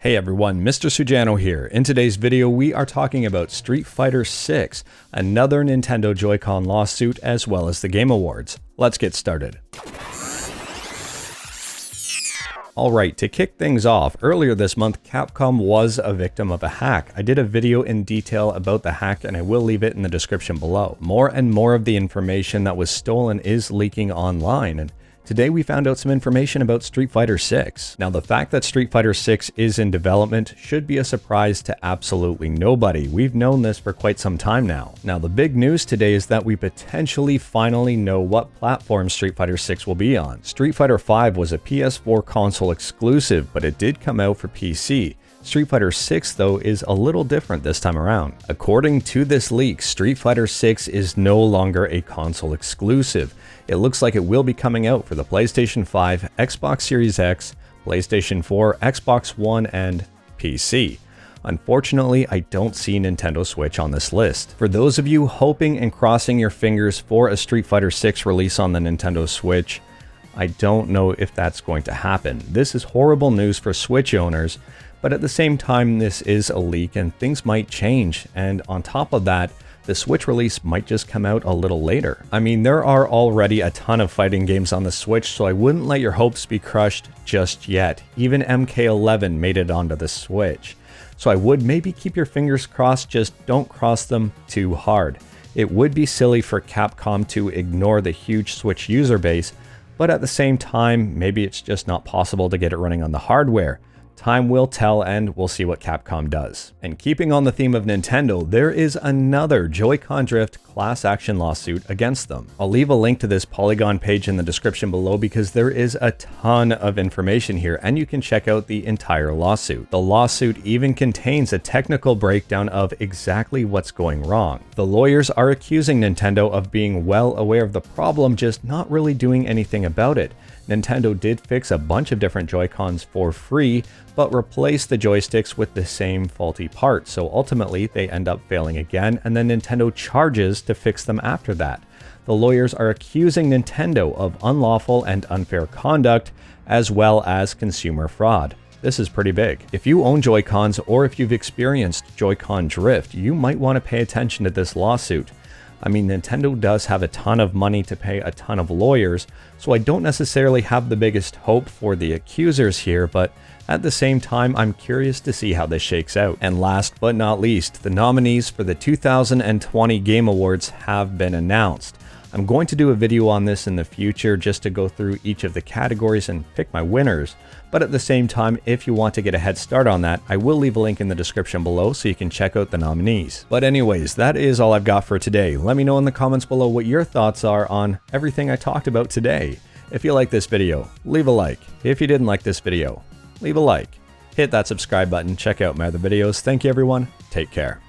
Hey everyone, Mr. Sujano here. In today's video, we are talking about Street Fighter 6, another Nintendo JoyCon lawsuit, as well as the Game Awards. Let's get started. Alright, to kick things off, earlier this month, Capcom was a victim of a hack. I did a video in detail about the hack and I will leave it in the description below. More and more of the information that was stolen is leaking online, and today we found out some information about Street Fighter 6. Now, the fact that Street Fighter 6 is in development should be a surprise to absolutely nobody. We've known this for quite some time now. Now, the big news today is that we potentially finally know what platform Street Fighter 6 will be on. Street Fighter 5 was a PS4 console exclusive, but it did come out for PC. Street Fighter 6, though, is a little different this time around. According to this leak, Street Fighter 6 is no longer a console exclusive. It looks like it will be coming out for the PlayStation 5, Xbox Series X, PlayStation 4, Xbox One, and PC. Unfortunately, I don't see Nintendo Switch on this list. For those of you hoping and crossing your fingers for a Street Fighter 6 release on the Nintendo Switch, I don't know if that's going to happen. This is horrible news for Switch owners, but at the same time, this is a leak and things might change. And on top of that, the Switch release might just come out a little later. I mean, there are already a ton of fighting games on the Switch, so I wouldn't let your hopes be crushed just yet. Even MK11 made it onto the Switch. So I would maybe keep your fingers crossed, just don't cross them too hard. It would be silly for Capcom to ignore the huge Switch user base, but at the same time, maybe it's just not possible to get it running on the hardware. Time will tell, and we'll see what Capcom does. And keeping on the theme of Nintendo, there is another JoyCon Drift class action lawsuit against them. I'll leave a link to this Polygon page in the description below because there is a ton of information here and you can check out the entire lawsuit. The lawsuit even contains a technical breakdown of exactly what's going wrong. The lawyers are accusing Nintendo of being well aware of the problem, just not really doing anything about it. Nintendo did fix a bunch of different Joy-Cons for free, but replaced the joysticks with the same faulty parts, so ultimately they end up failing again, and then Nintendo charges to fix them after that. The lawyers are accusing Nintendo of unlawful and unfair conduct, as well as consumer fraud. This is pretty big. If you own Joy-Cons or if you've experienced Joy-Con drift, you might want to pay attention to this lawsuit. I mean, Nintendo does have a ton of money to pay a ton of lawyers, so I don't necessarily have the biggest hope for the accusers here, but at the same time, I'm curious to see how this shakes out. And last but not least, the nominees for the 2020 Game Awards have been announced. I'm going to do a video on this in the future just to go through each of the categories and pick my winners. But at the same time, if you want to get a head start on that, I will leave a link in the description below so you can check out the nominees. But anyways, that is all I've got for today. Let me know in the comments below what your thoughts are on everything I talked about today. If you like this video, leave a like. If you didn't like this video, leave a like. Hit that subscribe button, check out my other videos. Thank you everyone, take care.